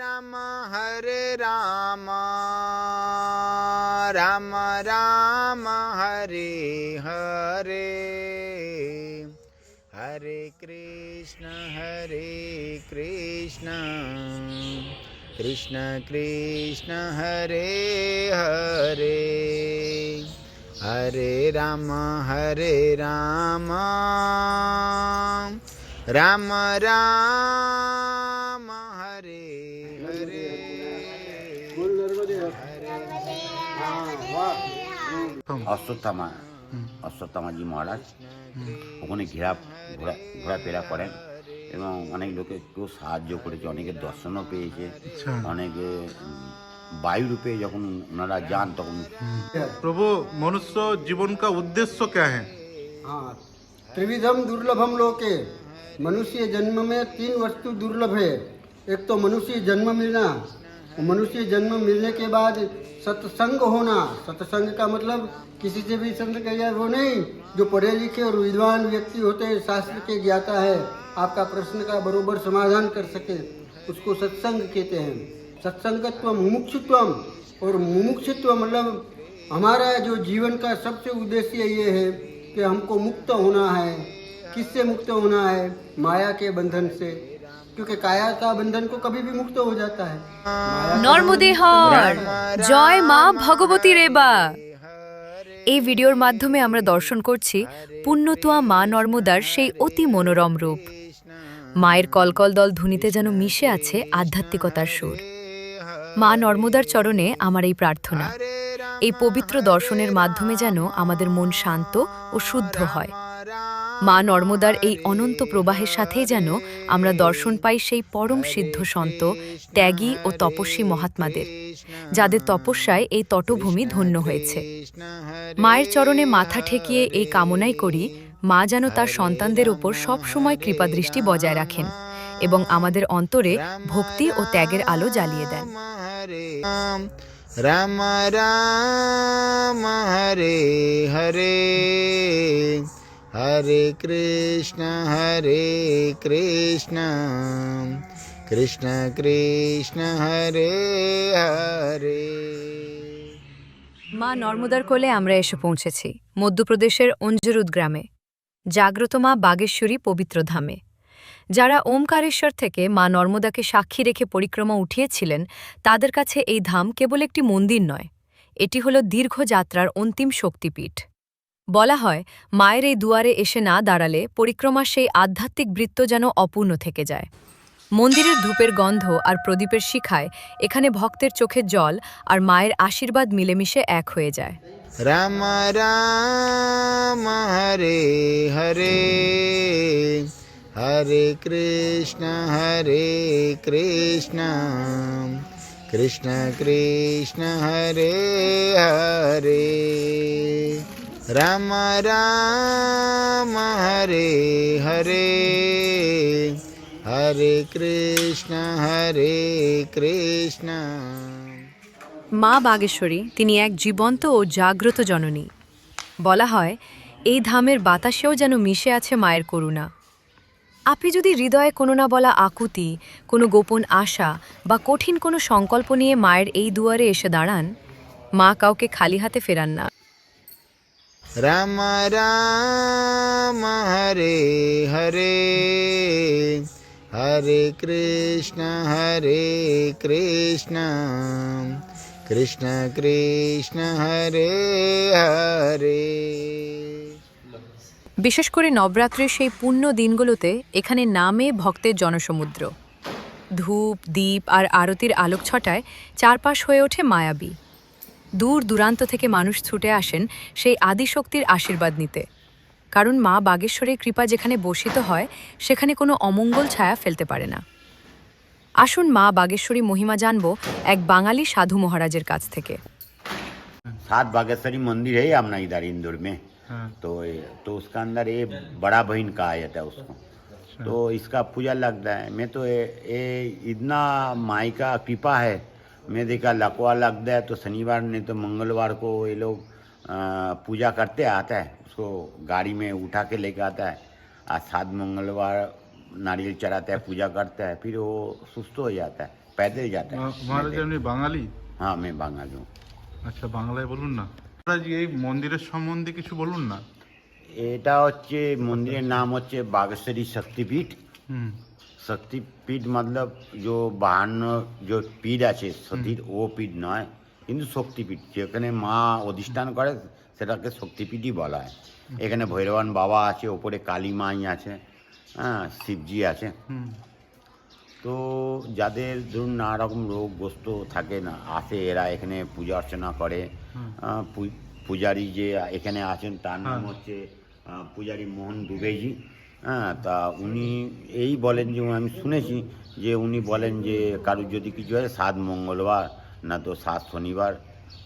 राम हरे राम राम राम हरे हरे हरे कृष्ण कृष्ण कृष्ण हरे हरे हरे राम राम राम हरे हरे অশ্বত্থামা অশ্বত্থামাজি মহারাজ ওখানে ঘোরাফেরা করেন এবং অনেক লোকে কেউ সাহায্য করেছে, অনেকে দর্শনও পেয়েছে, অনেকে বায়ু রূপে যখন ওনারা যান তখন। प्रभु मनुष्य जीवन का उद्देश्य क्या है? हाँ, त्रिविधम दुर्लभम लोके। मनुष्य जन्म में 3 वस्तु दुर्लभ है। एक तो मनुष्य जन्म मिलना, मनुष्य जन्म मिलने के बाद सत्संग होना। सत्संग का मतलब किसी से भी संग किया वो नहीं, जो पढ़े लिखे और विद्वान व्यक्ति होते हैं, शास्त्र के ज्ञाता है, आपका प्रश्न का बरोबर समाधान कर सके, उसको सत्संग कहते हैं। सत्संगत्व मुमुक्षुत्व, और मुमुक्षुत्व मतलब हमारा जो जीवन का सबसे उद्देश्य ये है कि हमको मुक्त होना है। किससे मुक्त होना है? माया के बंधन से, क्योंकि काया का बंधन को कभी भी मुक्त हो जाता है। নর্মদেহর জয় মা ভগবতী রেবা। এই ভিডিওর মাধ্যমে আমরা দর্শন করছি পুণ্যতোয়া মা নর্মদার সেই অতি মনোরম রূপ। মায়ের কলকল দল ধ্বনিতে যেন মিশে আছে আধ্যাত্মিকতার সুর। মা নর্মদার চরণে আমার এই প্রার্থনা, এই পবিত্র দর্শনের মাধ্যমে যেন আমাদের মন শান্ত ও শুদ্ধ হয়। মা নর্মদার এই অনন্ত প্রবাহের সাথেই যেন আমরা দর্শন পাই সেই পরম সিদ্ধ সন্ত, ত্যাগী ও তপস্বী মহাত্মাদের, যাদের তপস্যায় এই তটভূমি ধন্য হয়েছে। মায়ের চরণে মাথা ঠেকিয়ে এই কামনাই করি, মা যেন তার সন্তানদের ওপর সবসময় কৃপাদৃষ্টি বজায় রাখেন এবং আমাদের অন্তরে ভক্তি ও ত্যাগের আলো জ্বালিয়ে দেন। রাম রাম হরে হরে हरे कृष्ण कृष्ण कृष्ण हरे हरे। মা নর্মদার কোলে আমরা এসে পৌঁছেছি মধ্যপ্রদেশের অঞ্জরুদ গ্রামে, জাগ্রত মা বাগেশ্বরী পবিত্র ধামে। যারা ওমকারেশ্বর থেকে মা নর্মদাকে সাক্ষী রেখে পরিক্রমা উঠিয়েছিলেন, তাদের কাছে এই ধাম কেবল একটি মন্দির নয়, এটি হল দীর্ঘ যাত্রার অন্তিম শক্তিপীঠ। বলা হয়, মায়ের এই দুয়ারে এসে না দাঁড়ালে পরিক্রমার সেই আধ্যাত্মিক বৃত্ত যেন অপূর্ণ থেকে যায়। মন্দিরের ধূপের গন্ধ আর প্রদীপের শিখায় এখানে ভক্তের চোখের জল আর মায়ের আশীর্বাদ মিলেমিশে এক হয়ে যায়। রাম রাম হরে হরে হরে কৃষ্ণ কৃষ্ণ কৃষ্ণ হরে হরে রাম রাম হরে হরে হরে কৃষ্ণ। মা বাগেশ্বরী তিনি এক জীবন্ত ও জাগ্রত জননী। বলা হয়, এই ধামের বাতাসেও যেন মিশে আছে মায়ের করুণা। আপনি যদি হৃদয়ে কোনো না বলা আকুতি, কোনো গোপন আশা বা কঠিন কোনো সংকল্প নিয়ে মায়ের এই দুয়ারে এসে দাঁড়ান, মা কাউকে খালি হাতে ফেরান না। রাম রাম হরে হরে হরে কৃষ্ণ কৃষ্ণ কৃষ্ণ হরে হরে। বিশেষ করে নবরাত্রির সেই পুণ্য দিনগুলোতে এখানে নামে ভক্তের জনসমুদ্র। ধূপ, দীপ আর আরতির আলোক ছটায় চারপাশ হয়ে ওঠে মায়াবী। দূর দূরান্ত থেকে মানুষ ছুটে আসেন সেই আদিশক্তির আশীর্বাদ নিতে, কারণ মা বাগেশ্বরীর কৃপা যেখানে বর্ষিত হয় সেখানে কোনো অমঙ্গল ছায়া ফেলতে পারে না। আসুন মা বাগেশ্বরী মহিমা জানব এক বাঙালি সাধু মহারাজের কাছ থেকে। 7 बागेश्वरी मंदिर है अपना इधर इंदौर में। तो उसका अंदर ये बड़ा बहन कहा जाता है उसको, तो इसका पूजा लगता है। मैं तो ये इतना माई का कृपा है, मैं देखा लकवा लगता है तो शनिवार नहीं तो मंगलवार को ये लोग पूजा करते आता है, उसको गाड़ी में उठा के लेके आता है। आज 7 मंगलवार नारियल चढ़ाता है, पूजा करता है, फिर वो सुस्त हो जाता है, पैदल जाता है। মহারাজ আপনি বাঙালি? हाँ, मैं बांगाली हूँ। আচ্ছা, বাংলায় বলুন না। মহারাজ এই মন্দিরের সম্বন্ধে কিছু বলুন না। এটা হচ্ছে মন্দিরের নাম হচ্ছে বাগেশ্বরী শক্তিপীঠ। হুম। শক্তিপীঠ मतलब जो 52 जो পীঠ আছে সতীর, ও পীঠ নয়, কিন্তু শক্তিপীঠ যেখানে মা অধিষ্ঠান করে সেটাকে শক্তিপীঠই বলা হয়। এখানে ভৈরবান বাবা আছে, ওপরে কালী মাই আছে, হ্যাঁ, শিবজি আছে। হুম। তো যাদের ধরুন নানা রকম রোগগ্রস্ত থাকে না, আসে এরা এখানে পূজা অর্চনা করে। পূজারি যে এখানে আছেন তার নাম হচ্ছে পূজারি মোহন দুবেজি। হ্যাঁ, তা উনি এই বলেন যে, আমি শুনেছি যে উনি বলেন যে কারুর যদি কিছু হয় 7 মঙ্গলবার না তো 7 শনিবার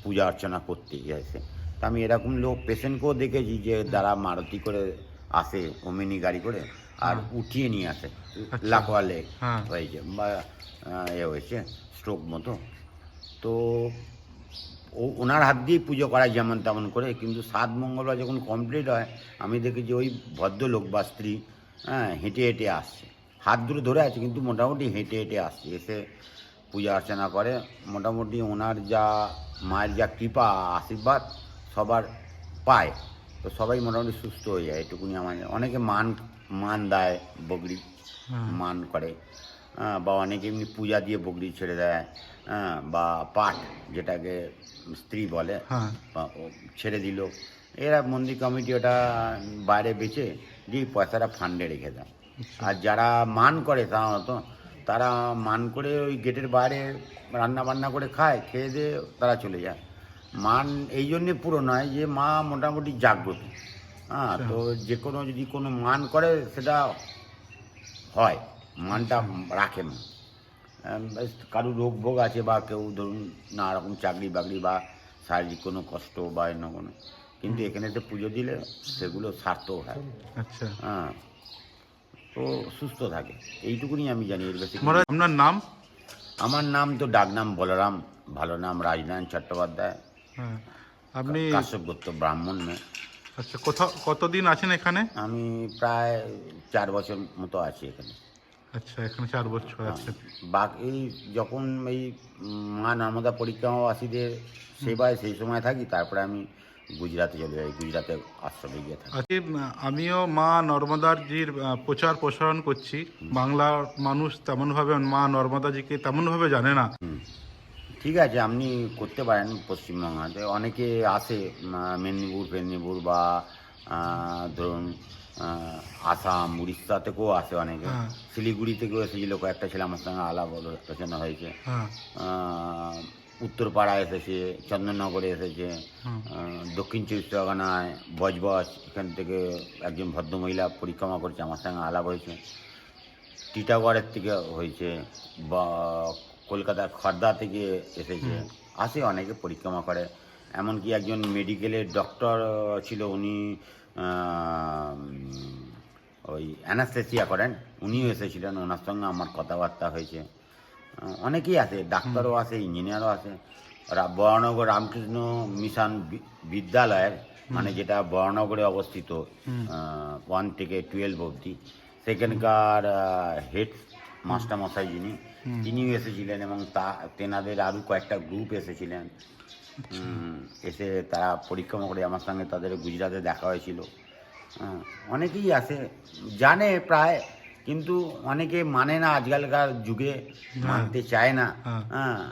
পূজা অর্চনা করতে গেছে। তা আমি এরকম লোক পেশেন্টকেও দেখেছি যে যারা মারুতি করে আসে, ওমিনি গাড়ি করে, আর উঠিয়ে নিয়ে আসে, লাকওয়ালে হয়েছে বা এ হয়েছে স্ট্রোক মতো। তো ওনার হাত দিয়েই পুজো করায় যেমন তেমন করে। কিন্তু 7 মঙ্গলবার যখন কমপ্লিট হয়, আমি দেখি যে ওই ভদ্রলোক বা স্ত্রী, হ্যাঁ, হেঁটে হেঁটে আসছে, হাত দুটো ধরে আছে কিন্তু মোটামুটি হেঁটে হেঁটে আসছে, এসে পূজা অর্চনা করে। মোটামুটি ওনার যা মায়ের যা কৃপা আশীর্বাদ সবার পায়, তো সবাই মোটামুটি সুস্থ হয়ে যায়, এটুকুনি আমার। অনেকে মান দেয়, বগরি মান করে, বা অনেকে এমনি পূজা দিয়ে বগরি ছেড়ে দেয়, বা পাঠ যেটাকে স্ত্রী বলে, বা ছেড়ে দিল। এরা মন্দির কমিটি ওটা বাইরে বেচে দিয়ে পয়সাটা ফান্ডে রেখে দেয়। আর যারা মান করে সাধারণত তারা মান করে ওই গেটের বাইরে রান্না বান্না করে খায়, খেয়ে দিয়ে তারা চলে যায়। মান এই জন্যে পুরো নয় যে মা মোটামুটি জাগ্রত। হ্যাঁ, তো যে কোনো যদি কোনো মান করে সেটা হয়, মানটা রাখে মা। কারো রোগ ভোগ আছে বা কেউ ধরুন নানা রকম চাকরি বাকরি বা শারীরিক কোনো কষ্ট বা অন্য কোনো, কিন্তু এখানে তো পুজো দিলে সেগুলো সার্থক হয়। আচ্ছা। হ্যাঁ, তো সুস্থ থাকে, এইটুকুনি আমি জানি। এর বেশি মহারাজ আপনার নাম? আমার নাম তো ডাকনাম বলরাম, ভালো নাম রাজনারায়ণ চট্টোপাধ্যায়। হ্যাঁ, আপনি কাশ্যপ গোত্র ব্রাহ্মণ মেয়ে। আচ্ছা, কতদিন আছেন এখানে? আমি প্রায় 4 বছর মতো আছি এখানে। আচ্ছা, এখানে 4 বছর আছেন। বাকি যখন এই মা নর্মদা পরিক্রমাবাসীদের সেবায় সেই সময় থাকি, তারপরে আমি গুজরাটে চলে যাই, গুজরাতে আশ্রমে গিয়ে থাকি। আজকে আমিও মা নর্মদাজির প্রচার প্রসারণ করছি। বাংলার মানুষ তেমনভাবে মা নর্মদাজিকে তেমনভাবে জানে না। ঠিক আছে, আপনি করতে পারেন। পশ্চিমবঙ্গে অনেকে আসে, মেদিনীপুর বা ধরুন আসাম, উড়িষ্যা থেকেও আসে অনেকে, শিলিগুড়ি থেকেও এসেছিল কয়েকটা ছেলে, আমার সঙ্গে আলাপ আলোচনা হয়েছে। উত্তরপাড়া এসেছে, চন্দননগরে এসেছে, দক্ষিণ 24 পরগনায় বজবজ এখান থেকে একজন ভদ্রমহিলা পরিক্রমা করছে, আমার সঙ্গে আলাপ হয়েছে। টিটাগড়ের থেকে হয়েছে, বা কলকাতা খর্দা থেকে এসেছে, আসে অনেকে পরিক্রমা করে। এমনকি একজন মেডিকেলের ডক্টর ছিল, উনি ওই অ্যানাস্থেসিয়া করেন, উনিও এসেছিলেন, ওনার সঙ্গে আমার কথাবার্তা হয়েছে। অনেকেই আসে, ডাক্তারও আসে, ইঞ্জিনিয়ারও আসে। বরানগর রামকৃষ্ণ মিশন বিদ্যালয়ের, মানে যেটা বরানগরে অবস্থিত 1 থেকে 12 অবধি, সেখানকার হেড মাস্টারমশাই যিনি, তিনিও এসেছিলেন, এবং তেনাদের আরও কয়েকটা গ্রুপ এসেছিলেন। এসে তারা পরিক্রমা করে আমার সঙ্গে তাদের গুজরাটে দেখা হয়েছিল। অনেকেই আসে, জানে প্রায়, কিন্তু অনেকে মানে না, আজকালকার যুগে মানতে চায় না। হ্যাঁ,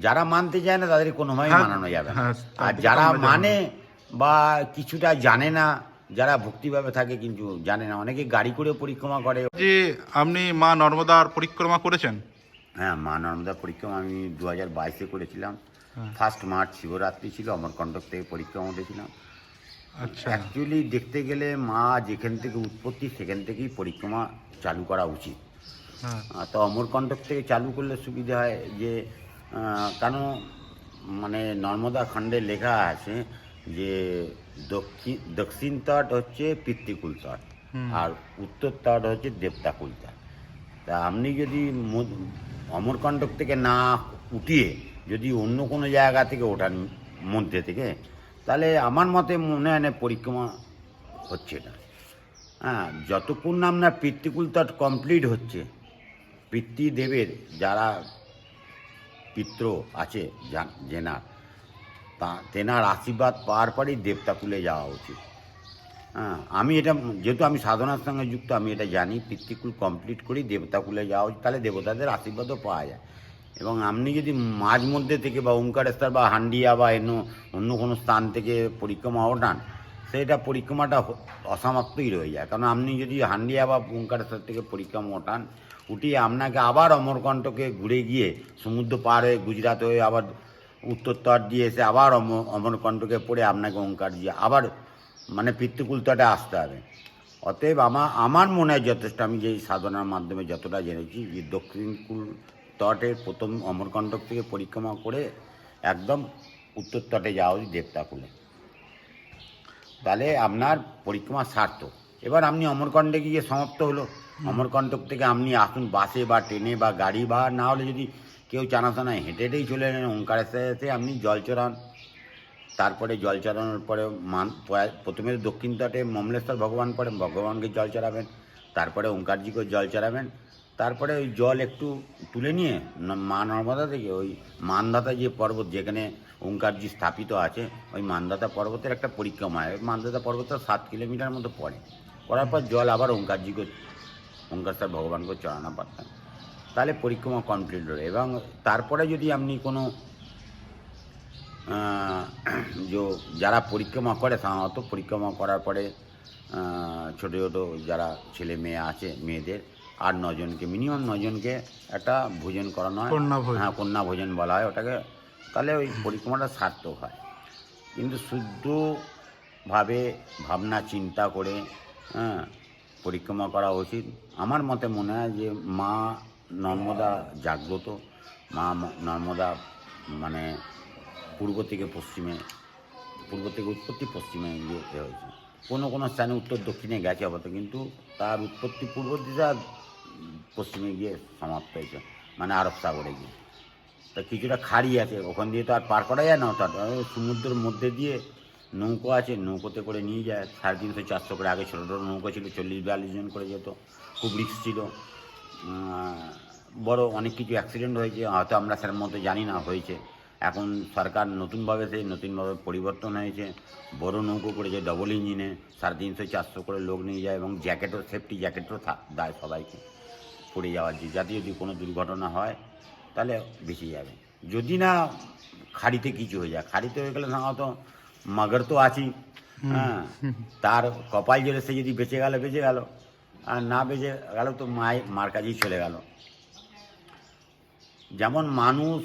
যারা মানতে চায় না তাদের কোনোভাবেই মানানো যাবে না। আর যারা মানে বা কিছুটা জানে না, যারা ভক্তিভাবে থাকে কিন্তু জানে না, অনেকে গাড়ি করে পরিক্রমা করে। যে আপনি মা নর্মদার পরিক্রমা করেছেন? হ্যাঁ, মা নর্মদা পরিক্রমা আমি 2022-এ করেছিলাম। 1 মার্চ শিবরাত্রি ছিল, অমরকণ্টক থেকে পরিক্রমা উঠেছিলাম। আচ্ছা, অ্যাকচুয়ালি দেখতে গেলে মা যেখান থেকে উৎপত্তি সেখান থেকেই পরিক্রমা চালু করা উচিত। তো অমরকণ্টক থেকে চালু করলে সুবিধা হয় যে, কেন মানে নর্মদা খণ্ডে লেখা আছে যে দক্ষিণ তট হচ্ছে পিতৃকুল তট, আর উত্তর তট হচ্ছে দেবতাকুল তট। তা আপনি যদি অমরকণ্টক থেকে না উঠিয়ে যদি অন্য কোনো জায়গা থেকে ওঠান মধ্যে থেকে, তাহলে আমার মতে মনে হয় না পরিক্রমা হচ্ছে না। হ্যাঁ, যতক্ষণ না আপনার পিতৃকুল তট কমপ্লিট হচ্ছে, পিতৃদেবের যারা পিতৃ আছে জেনার, তা তেনার আশীর্বাদ পাওয়ার পরেই দেবতাকুলে যাওয়া উচিত। হ্যাঁ, আমি এটা যেহেতু আমি সাধনার সঙ্গে যুক্ত, আমি এটা জানি পিতৃকুল কমপ্লিট করেই দেবতাকুলে যাওয়া উচিত, তাহলে দেবতাদের আশীর্বাদও পাওয়া যায়। এবং আপনি যদি মাঝ মধ্যে থেকে বা ওঙ্কারেশ্বর বা হান্ডিয়া বা অন্য কোনো স্থান থেকে পরিক্রমা ওঠান, সেটা পরিক্রমাটা অসমাপ্তই রয়ে যায়। কারণ আপনি যদি হান্ডিয়া বা ওঙ্কারেশ্বর থেকে পরিক্রমা ওঠান, উঠিয়ে আপনাকে আবার অমরকণ্টকে ঘুরে গিয়ে সমুদ্র পার হয়ে গুজরাট হয়ে আবার উত্তর তট দিয়ে এসে আবার অমরকণ্টকে পড়ে আপনাকে ওঙ্কার দিয়ে আবার মানে পিতৃকুল তটে আসতে হবে। অতএব আমার মনে হয় যথেষ্ট, আমি যে সাধনার মাধ্যমে যতটা জেনেছি, যে দক্ষিণকুল তটের প্রথম অমরকণ্টক থেকে পরিক্রমা করে একদম উত্তর তটে যাওয়া উচিত দেবতাকুলে, তাহলে আপনার পরিক্রমা সার্থক। এবার আপনি অমরকণ্টকে গিয়ে সমাপ্ত হলো, অমরকণ্টক থেকে আপনি আসুন বাসে বা ট্রেনে বা গাড়ি, বা না হলে যদি কেউ চানাচানায় হেঁটে হেঁটেই চলে এলেন ওঙ্কারেশ্বরে, আপনি জল চড়ান। তারপরে জল চড়ানোর পরে প্রথমে দক্ষিণ তটে মমলেশ্বর ভগবান পড়েন, ভগবানকে জল চড়াবেন, তারপরে ওঙ্কারজিকে জল চড়াবেন। তারপরে ওই জল একটু তুলে নিয়ে মা নর্মদা থেকে ওই মানধাতা যে পর্বত যেখানে ওঙ্কারজি স্থাপিত আছে, ওই মানধাতা পর্বতের একটা পরিক্রমা হয়। মানধাতা পর্বতটা 7 কিলোমিটার মতো পড়ে, করার পর জল আবার ওঙ্কারেশ্বর ভগবানকে চড়ানো পারতেন, তাহলে পরিক্রমা কমপ্লিট হলো। এবং তারপরে যদি আপনি কোনো যারা পরিক্রমা করে, সাধারণত পরিক্রমা করার পরে ছোটো ছোটো যারা ছেলে মেয়ে আছে, মেয়েদের 8-9 জনকে, মিনিমাম 9 জনকে একটা ভোজন করানো হয়। হ্যাঁ, কন্যা ভোজন বলা হয় ওটাকে, তাহলে ওই পরিক্রমাটা সার্থক হয়। কিন্তু শুদ্ধভাবে ভাবনা চিন্তা করে পরিক্রমা করা উচিত। আমার মতে মনে হয় যে মা নর্মদা জাগ্রত, মা নর্মদা মানে পূর্ব থেকে উৎপত্তি পশ্চিমে হয়েছে। কোনো স্থানে উত্তর দক্ষিণে গেছে অবশ্য, কিন্তু তার উৎপত্তি পূর্ব দিকে আর পশ্চিমে গিয়ে সমাপ্ত হয়েছে, মানে আরব সাগরে গিয়ে। তা কিছুটা খাড়ি আছে, ওখান দিয়ে তো আর পার করা যায় না, তার সমুদ্রের মধ্যে দিয়ে নৌকো আছে, নৌকোতে করে নিয়ে যায় 350-400 করে। আগে ছোটো ছোটো নৌকো ছিল, 40-42 জন করে যেত, খুব রিস্ক ছিল। বড় অনেক কিছু অ্যাক্সিডেন্ট হয়েছে, হয়তো আমরা সেটার মধ্যে জানি না হয়েছে। এখন সরকার নতুনভাবে পরিবর্তন হয়েছে, বড় নৌকো করেছে ডবল ইঞ্জিনে, 350-400 করে লোক নিয়ে যায়, এবং জ্যাকেটও, সেফটি জ্যাকেটও দেয় সবাইকে পড়ে যাওয়ার, যাতে যদি কোনো দুর্ঘটনা হয় তাহলে বেঁচে যাবে। যদি না খাড়িতে কিছু হয়ে যায়, খাড়িতে হয়ে গেলে সাধারণত মাগর তো আছেই, হ্যাঁ, তার কপাল জোরে সে যদি বেঁচে গেল, আর না বেঁচে গেল তো মার কাছেই চলে গেল। যেমন মানুষ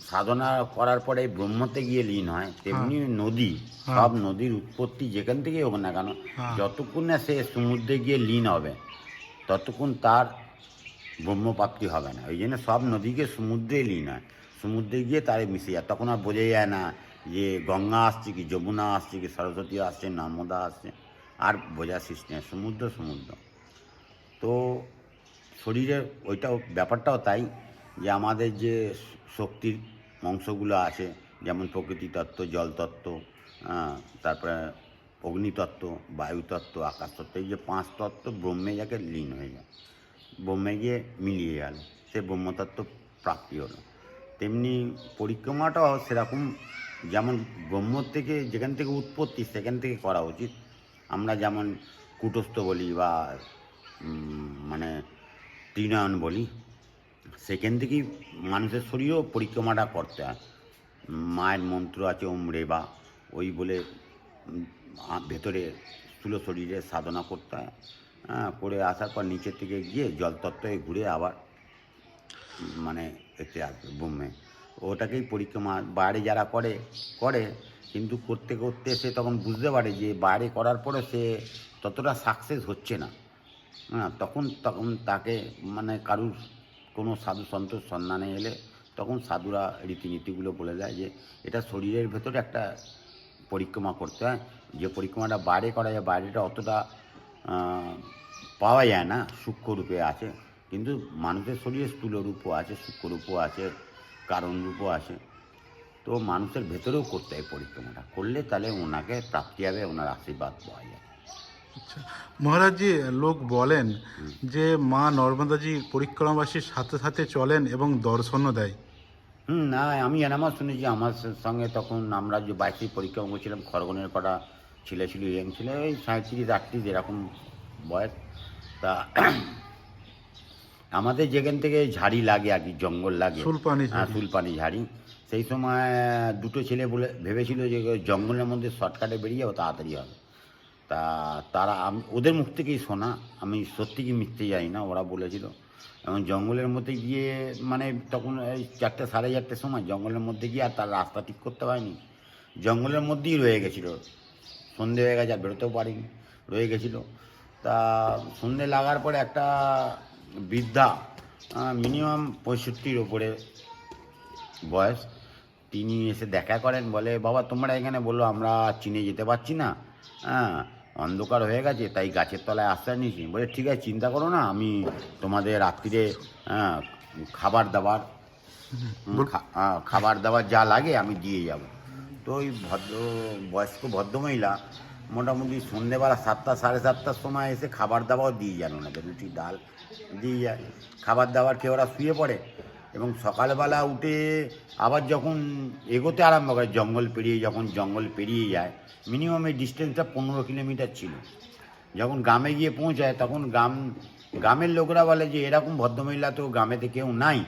সাধনা করার পরে ব্রহ্মতে গিয়ে লীন হয়, তেমনি নদী, সব নদীর উৎপত্তি যেখান থেকেই হোক না কেন, যতক্ষণ না সে সমুদ্রে গিয়ে লীন হবে ততক্ষণ তার ব্রহ্মপ্রাপ্তি হবে না। ওই জন্য সব নদীকে সমুদ্রে লীন হয়, সমুদ্রে গিয়ে তারে মিশে যায়। তখন আর বোঝা যায় না যে গঙ্গা আসছে কি যমুনা আসছে কি সরস্বতী আসছে নর্মদা আসছে, আর বোঝার সৃষ্টি নেই, সমুদ্র। তো শরীরের ওইটাও ব্যাপারটাও তাই, যে আমাদের যে শক্তির অংশগুলো আছে, যেমন প্রকৃতি তত্ত্ব, জল তত্ত্ব, তারপরে অগ্নিতত্ত্ব, বায়ুতত্ত্ব, আকাশ তত্ত্ব, এই যে 5 তত্ত্ব ব্রহ্মে যাকে লীন হয়ে যায়, ব্রহ্মে গিয়ে মিলিয়ে গেল, সে ব্রহ্মতত্ত্ব প্রাপ্তি হলো। তেমনি পরিক্রমাটাও সেরকম, যেমন ব্রহ্ম থেকে যেখান থেকে উৎপত্তি সেখান থেকে করা উচিত। আমরা যেমন কুটস্থ বলি বা মানে ত্রিনয়ন বলি, সেখান থেকেই মানুষের শরীরেও পরিক্রমাটা করতে হয়। মায়ের মন্ত্র আছে ওম রেবা, ওই বলে ভেতরে স্থূল শরীরে সাধনা করতে হয়। করে আসার পর নিচের থেকে গিয়ে জলতত্ত্বে ঘুরে আবার মানে এতে আসবে ব্রহ্মে, ওটাকেই পরিক্রমা। বাইরে যারা করে কিন্তু করতে করতে সে তখন বুঝতে পারে যে বাইরে করার পরে সে ততটা সাকসেস হচ্ছে না। তখন তাকে মানে কারুর কোনো সাধু সন্তোষ সন্ধানে এলে তখন সাধুরা রীতিনীতিগুলো বলে দেয় যে এটা শরীরের ভেতরে একটা পরিক্রমা করতে হয়, যে পরিক্রমাটা বাইরে করা যায়, বাইরেটা অতটা পাওয়া যায় না, সূক্ষ্মরূপে আছে। কিন্তু মানুষের শরীরে স্থূলরূপও আছে, সূক্ষ্মরূপও আছে, কারণরূপও আছে। তো মানুষের ভেতরেও করতে হয় পরিক্রমাটা, করলে তাহলে ওনাকে প্রাপ্তি হবে, ওনার আশীর্বাদ পাওয়া যায়। আচ্ছা মহারাজজি, লোক বলেন যে মা নর্মদাজি পরিক্রমাবাসীর সাথে সাথে চলেন এবং দর্শনও দেয়। না, আমি এনামার শুনেছি। আমার সঙ্গে তখন আমরা যে বাইকে পরিক্রমা করছিলাম, খড়গনের কটা ছেলে ছিল, ইয়ং ছিল, ওই 37-38 এরকম বয়স। তা আমাদের যেখান থেকে ঝাড়ি লাগে আর কি, জঙ্গল লাগে, সুলপানি হ্যাঁ ঝাড়ি। সুলপানি ঝাড়ি, সেই সময় দুটো ছেলে বলে ভেবেছিল যে ওই জঙ্গলের মধ্যে শর্টকাটে বেরিয়ে যাবো, তাড়াতাড়ি হবে। তা তারা ওদের মুখ থেকেই শোনা, আমি সত্যি কি মিথ্যে জানি না, ওরা বলেছিল। এবং জঙ্গলের মধ্যে গিয়ে মানে তখন এই 4টে 4:30 সময় জঙ্গলের মধ্যে গিয়ে আর তার রাস্তা ঠিক করতে হয়নি, জঙ্গলের মধ্যেই রয়ে গেছিলো। সন্ধে হয়ে গেছে আর বেরোতেও পারিনি, রয়ে গেছিলো। তা সন্ধে লাগার পরে একটা বৃদ্ধা, মিনিমাম 65-র ওপরে বয়স, তিনি এসে দেখা করেন, বলে বাবা তোমরা এখানে, বললো আমরা চিনে যেতে পারছি না, হ্যাঁ অন্ধকার হয়ে গেছে, তাই গাছের তলায় আশ্রয় নিয়েছি। বলে ঠিক আছে, চিন্তা করো না, আমি তোমাদের রাত্রিরে খাবার দাবার খাবার দাবার যা লাগে আমি দিয়ে যাব। তো ওই বয়স্ক ভদ্রমহিলা মোটামুটি সন্ধ্যেবেলা 7টা 7:30টার সময় এসে খাবার দাবারও দিয়ে যান, ওনাদের রুটি ডাল দিয়ে যায়, খাবার দাবার খেয়ে ওরা শুয়ে পড়ে। এবং সকালবেলা উঠে আবার যখন এগোতে আরম্ভ করে, জঙ্গল পেরিয়ে যায়, মিনিমাম এই ডিস্টেন্সটা 15 কিলোমিটার ছিল। যখন গ্রামে গিয়ে পৌঁছায় তখন গ্রামের লোকরা বলে যে এরকম ভদ্রমহিলা তো গ্রামেতে কেউ নাই,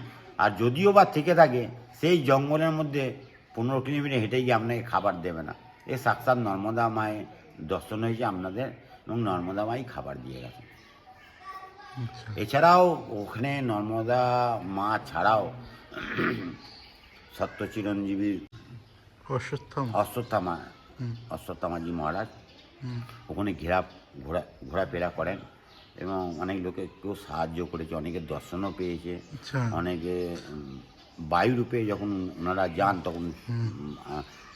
আর যদিও বা থেকে থাকে সেই জঙ্গলের মধ্যে 15 কিলোমিটার হেঁটে গিয়ে আপনাকে খাবার দেবে না। এ সাক্ষাৎ নর্মদা মায়ে দর্শন হয়েছে আপনাদের, এবং নর্মদা মাই খাবার দিয়ে গেছে। এছাড়াও ওখানে নর্মদা মা ছাড়াও সত্য চিরঞ্জীবী অশ্বত্থামাজি মহারাজ ওখানে ঘোরাফেরা করেন, এবং অনেক লোকে কেউ সাহায্য করেছে, অনেকে দর্শনও পেয়েছে। অনেকে বায়ুরূপে যখন ওনারা যান তখন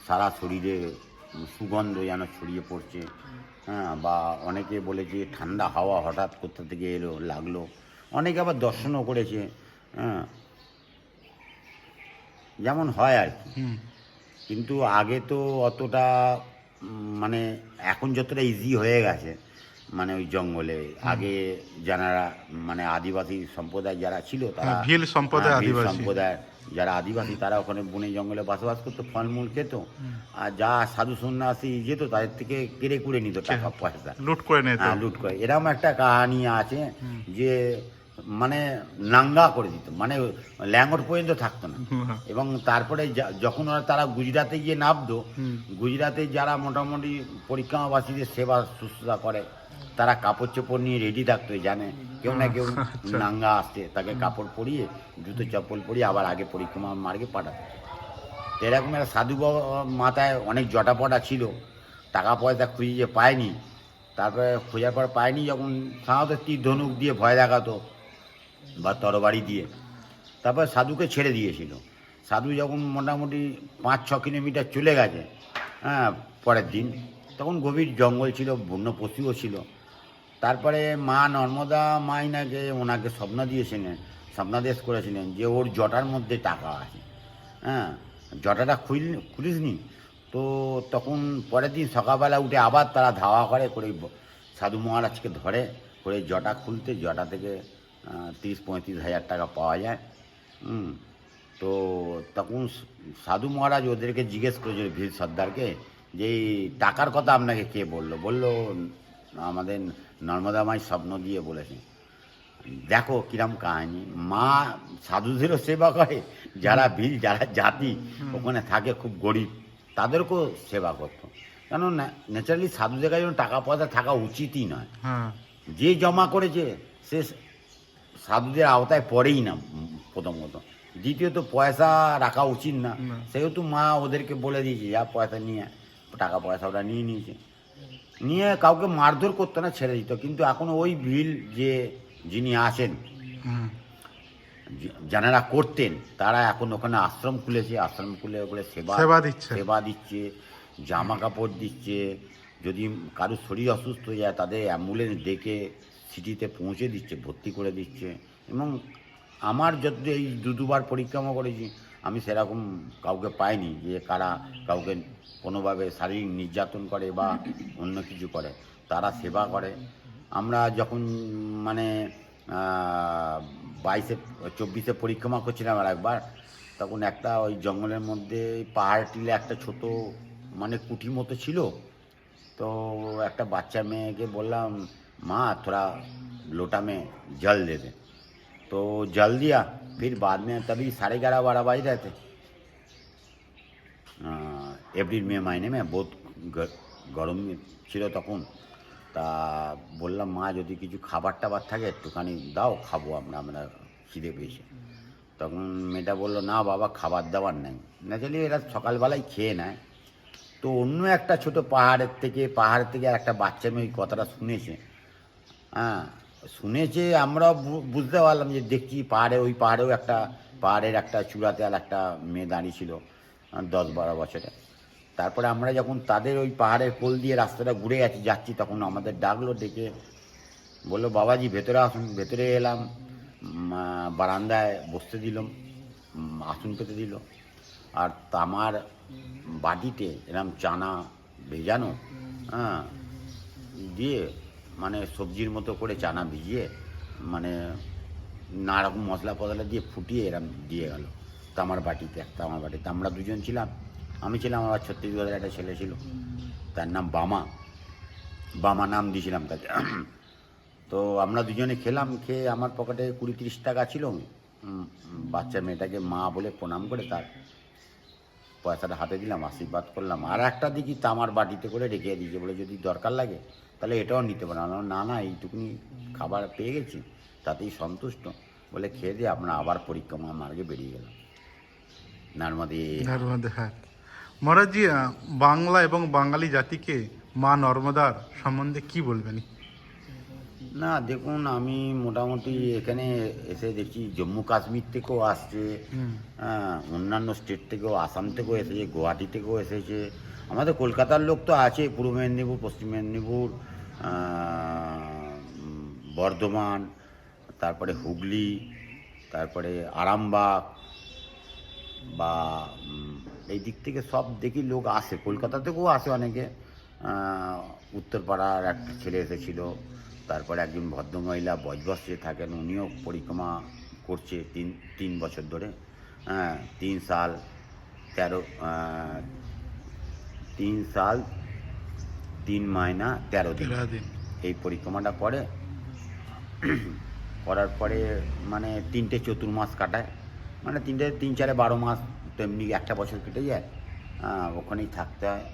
সারা শরীরে সুগন্ধ যেন ছড়িয়ে পড়ছে, হ্যাঁ, বা অনেকে বলে যে ঠান্ডা হাওয়া হঠাৎ কোথা থেকে লাগলো, অনেকে আবার দর্শনও করেছে, হ্যাঁ, যেমন হয় আর কি। কিন্তু আগে তো অতটা মানে এখন যতটা ইজি হয়ে গেছে, মানে ওই জঙ্গলে আগে যারা মানে আদিবাসী সম্প্রদায় যারা ছিল, তারা ভিল সম্প্রদায় যারা আদিবাসী, তারা ওখানে বনে জঙ্গলে বসবাস করতো, ফলমূল খেত, আর যা সাধু সন্ন্যাসী যেত তাদের থেকে কেড়ে কুড়ে নিত টাকা পয়সা, লুট করে। এরকম একটা কাহিনী আছে যে মানে নাঙ্গা করে দিত, মানে ল্যাঙ্গট পর্যন্ত থাকতো না। এবং তারপরে যখন তারা গুজরাটে গিয়ে নামতো, গুজরাটে যারা মোটামুটি পরিক্রমাবাসীদের সেবা শুশ্রূষা করে, তারা কাপড় চোপড় নিয়ে রেডি থাকতো, জানে কেউ না কেউ নাঙ্গা আসতে, তাকে কাপড় পরিয়ে জুতো চপ্পল পরিয়ে আবার আগে পরিক্রমা মার্গে পাঠাতো। এরকম একটা সাধু মাথায় অনেক জটাপটা ছিল, টাকা পয়সা খুঁজে পায়নি, তারপরে খোঁজার পর পায়নি, যখন সাধারণত তীর ধনুক দিয়ে ভয় দেখাতো বা তরবারি দিয়ে, তারপর সাধুকে ছেড়ে দিয়েছিল। সাধু যখন মোটামুটি 5-6 কিলোমিটার চলে গেছে, হ্যাঁ, পরের দিন তখন গভীর জঙ্গল ছিল, বন্য পশুও ছিল। তারপরে মা নর্মদা মাই নাকি ওনাকে স্বপ্নাদেশ করেছিলেন যে ওর জটার মধ্যে টাকা আছে, হ্যাঁ, জটাটা খুলিসনি তো। তখন পরের দিন সকালবেলা উঠে আবার তারা ধাওয়া করে সাধু মহারাজকে ধরে করে জটা খুলতে, জটা থেকে 30-35 হাজার টাকা পাওয়া যায়। তো তখন সাধু মহারাজ ওদেরকে জিজ্ঞেস করেছিল, ভীর সর্দারকে, যে এই টাকার কথা আপনাকে কে বললো আমাদের নর্মদা মাই স্বপ্ন দিয়ে বলেছে। দেখো কিরম কাহিনী, মা সাধুদেরও সেবা করে, যারা ভিল যারা জাতি ওখানে থাকে খুব গরিব তাদেরকেও সেবা করতো। কেন ন্যাচারালি সাধুদের কাছে টাকা পয়সা থাকা উচিতই নয়, যে জমা করেছে সে সাধুদের আওতায় পড়েই না প্রথমত, দ্বিতীয়ত পয়সা রাখা উচিত না, সেহেতু মা ওদেরকে বলে দিয়েছে যা পয়সা নিয়ে, টাকা পয়সা ওরা নিয়েছে, নিয়ে কাউকে মারধর করতো না, ছেড়ে দিত। কিন্তু এখন ওই ভিল যিনি আছেন, যারা করতেন, তারা এখন ওখানে আশ্রম খুলেছে, আশ্রম খুলে ওগুলো সেবা দিচ্ছে, জামা কাপড় দিচ্ছে, যদি কারোর শরীর অসুস্থ হয়ে যায় তাদের অ্যাম্বুলেন্স ডেকে সিটিতে পৌঁছে দিচ্ছে, ভর্তি করে দিচ্ছে। এবং আমার যত এই দুবার পরিক্রমা করেছি, আমি সেরকম কাউকে পাইনি যে কারা কাউকে কোনোভাবে শারীরিক নির্যাতন করে বা অন্য কিছু করে। তারা সেবা করে। আমরা যখন মানে 22-24 পরিক্রমা করছিলাম আর একবার, তখন একটা ওই জঙ্গলের মধ্যে পাহাড় টিলে একটা ছোট মানে কুঠি মতো ছিল। तो একটা বাচ্চা মেয়েকে বললাম, माँ थोड़ा लोटा में जल दे दे, तो जल दिया। फिर बाद में तभी 11:30-12 बज रहे थे, एप्रिल मई महीने में बहुत গরম ছিল তখন। তা বললাম, মা যদি কিছু খাবার টাবার থাকে একটুখানি দাও, খাবো আমরা, আমরা খিদে পেয়েছে। তখন মেয়েটা বললো, না বাবা খাবার দাবার নেই। ন্যাচারালি এরা সকালবেলায় খেয়ে নেয়। তো অন্য একটা ছোট পাহাড় থেকে আর একটা বাচ্চা মেয়ে ওই কথাটা শুনেছে। হ্যাঁ, শুনেছে, আমরা বুঝতে পারলাম যে দেখছি ওই পাহাড়েও পাহাড়ের একটা চূড়াতে আর একটা মেয়ে দাঁড়িয়ে ছিল 10-12 বছরে। তারপরে আমরা যখন তাদের ওই পাহাড়ের কোল দিয়ে রাস্তাটা ঘুরে যাচ্ছি তখন আমাদের ডাকলো, ডেকে বললো, বাবাজি ভেতরে আসুন। ভেতরে এলাম, বারান্দায় বসতে দিলাম, আসন পেতে দিল, আর তামার বাটিতে এরম চানা ভেজানো, হ্যাঁ, দিয়ে মানে সবজির মতো করে চানা ভিজিয়ে মানে নানা রকম মশলা ফসলা দিয়ে ফুটিয়ে এরম দিয়ে গেল তামার বাটিতে। আমরা দুজন ছিলাম, আমি ছিলাম, আমার ছত্তিশগড়ের একটা ছেলে ছিল, তার নাম বামা নাম দিয়েছিলাম তাকে। তো আমরা দুজনে খেলাম, খেয়ে আমার পকেটে 20-30 টাকা ছিল। বাচ্চা মেয়েটাকে মা বলে প্রণাম করে তার পয়সাটা হাতে দিলাম, আশীর্বাদ করলাম। আর একটা দিকে তামার বাটিতে করে রেখে দিয়েছে, বলে যদি দরকার লাগে তাহলে এটাও নিতে পারেন। না এইটুকুনি খাবার পেয়ে গেছি, তাতেই সন্তুষ্ট, বলে খেয়ে দিয়ে আমরা আবার পরিক্রমা মার্গে বেরিয়ে গেলাম নর্মদে। হ্যাঁ মহারাজজি, বাংলা এবং বাঙালি জাতিকে মা নর্মদার সম্বন্ধে কি বলবেন? না দেখুন, আমি মোটামুটি এখানে এসে দেখছি জম্মু কাশ্মীর থেকেও আসছে, অন্যান্য স্টেট থেকেও, আসাম থেকেও এসেছে, গুয়াহাটি থেকেও এসেছে, আমাদের কলকাতার লোক তো আছে, পূর্ব মেদিনীপুর, পশ্চিম মেদিনীপুর, বর্ধমান, তারপরে হুগলি, তারপরে আরামবাগ বা এই দিক থেকে সব দেখি লোক আসে। কলকাতা থেকেও আসে অনেকে, উত্তরপাড়ার একটা ছেলে এসেছিল, তারপরে একজন ভদ্রমহিলা বজবস্ত্রে থাকেন, উনিও পরিক্রমা করছে 3 বছর ধরে, 3 সাল 3 মহিনা 13 দিন এই পরিক্রমাটা করার পরে মানে 3টে চতুর্মাস কাটায়, মানে 3-4-12 মাস, তেমনি একটা বছর কেটে যায়, ওখানেই থাকতে হয়।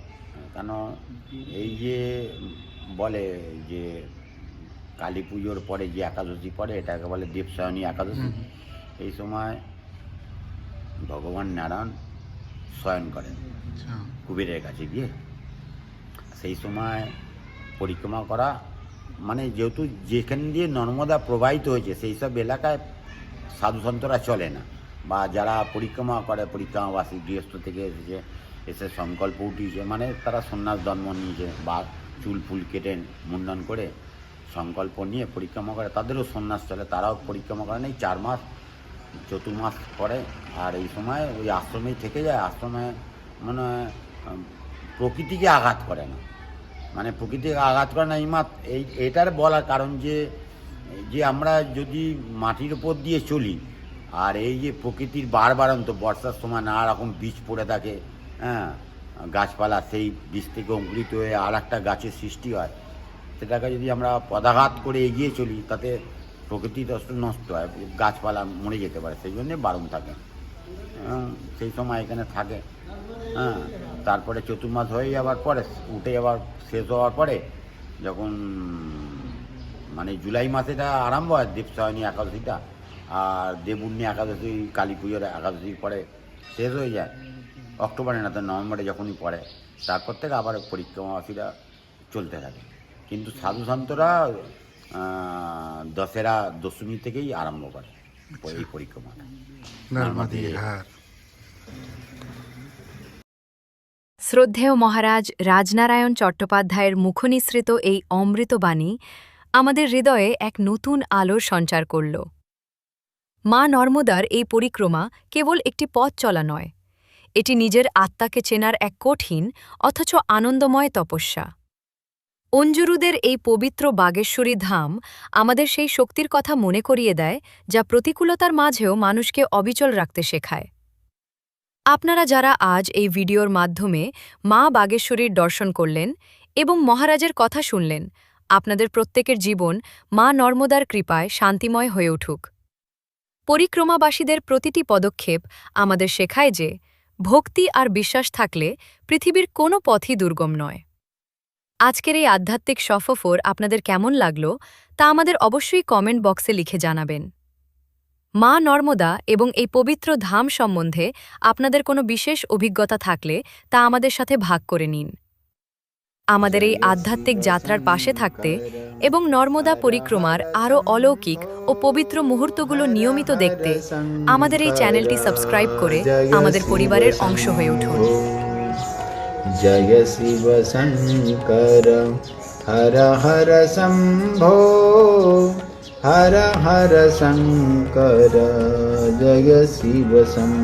কেন এই যে বলে যে কালী পুজোর পরে যে একাদশী পড়ে, এটাকে বলে দেবসায়নী একাদশী। এই সময় ভগবান নারায়ণ শয়ন করেন কুবেরের কাছে গিয়ে। সেই সময় পরিক্রমা করা মানে, যেহেতু যেখান দিয়ে নর্মদা প্রবাহিত হয়েছে সেই সব এলাকায় সাধুসন্তরা চলে না, বা যারা পরিক্রমা করে, পরিক্রমাবাসী গৃহস্থ থেকে এসে সংকল্প উঠিয়েছে, মানে তারা সন্ন্যাস জন্ম নিয়েছে বা চুল ফুল কেটে মুন্ডন করে সংকল্প নিয়ে পরিক্রমা করে, তাদেরও সন্ন্যাস চলে, তারাও পরিক্রমা করে নেই 4 মাস চতুর্মাস পরে। আর এই সময় ওই আশ্রমেই থেকে যায়, আশ্রমে মানে প্রকৃতিকে আঘাত করে না, মানে প্রকৃতিকে আঘাত করে না। এটার বলার কারণ যে আমরা যদি মাটির উপর দিয়ে চলি, আর এই যে প্রকৃতির বারবারন্ত বর্ষার সময় নানা রকম বীজ পড়ে থাকে, হ্যাঁ, গাছপালা, সেই বীজ থেকে অঙ্কুরিত হয়ে আর একটা গাছের সৃষ্টি হয়, সেটাকে যদি আমরা পদাঘাত করে এগিয়ে চলি তাতে প্রকৃতি নষ্ট হয়, গাছপালা মরে যেতে পারে, সেই জন্যে বারণ থাকে। সেই সময় এখানে থাকে, হ্যাঁ। তারপরে চতুর্মাস হয়ে যাওয়ার পরে, উঠে যাওয়ার শেষ হওয়ার পরে, যখন মানে জুলাই মাসেটা আরম্ভ হয় দেবসায়নী একাদশীটা, আর দেবউন্নী একাদশী কালী পুজোর একাদশীর পরে শেষ হয়ে যায় অক্টোবরে, না তো নভেম্বরে যখনই পড়ে, তারপর থেকে আবার পরিক্রমাবাসীরা চলতে থাকে। কিন্তু সাধুসন্তরা দশেরা দশমী থেকেই আরম্ভ করে এই পরিক্রমাটা। শ্রদ্ধেয় মহারাজ রাজনারায়ণ চট্টোপাধ্যায়ের মুখনিসৃত এই অমৃতবাণী আমাদের হৃদয়ে এক নতুন আলোর সঞ্চার করল। মা নর্মদার এই পরিক্রমা কেবল একটি পথ চলা নয়, এটি নিজের আত্মাকে চেনার এক কঠিন অথচ আনন্দময় তপস্যা। অঞ্জুরুদের এই পবিত্র বাগেশ্বরী ধাম আমাদের সেই শক্তির কথা মনে করিয়ে দেয় যা প্রতিকূলতার মাঝেও মানুষকে অবিচল রাখতে শেখায়। আপনারা যারা আজ এই ভিডিওর মাধ্যমে মা বাগেশ্বরীর দর্শন করলেন এবং মহারাজের কথা শুনলেন, আপনাদের প্রত্যেকের জীবন মা নর্মদার কৃপায় শান্তিময় হয়ে উঠুক। পরিক্রমাবাসীদের প্রতিটি পদক্ষেপ আমাদের শেখায় যে ভক্তি আর বিশ্বাস থাকলে পৃথিবীর কোনো পথই দুর্গম নয়। আজকের এই আধ্যাত্মিক সফর আপনাদের কেমন লাগলো তা আমাদের অবশ্যই কমেন্ট বক্সে লিখে জানাবেন। মা নর্মদা এবং এই পবিত্র ধাম সম্বন্ধে আপনাদের কোনো বিশেষ অভিজ্ঞতা থাকলে তা আমাদের সাথে ভাগ করে নিন। আমাদের এই আধ্যাত্মিক যাত্রার পাশে থাকতে এবং নর্মদা পরিক্রমার আরও অলৌকিক ও পবিত্র মুহূর্তগুলো নিয়মিত দেখতে আমাদের এই চ্যানেলটি সাবস্ক্রাইব করে আমাদের পরিবারের অংশ হয়ে উঠুন। जय शिव शंकर हर हर शंभो हर हर शंकर जय शिव शंकर।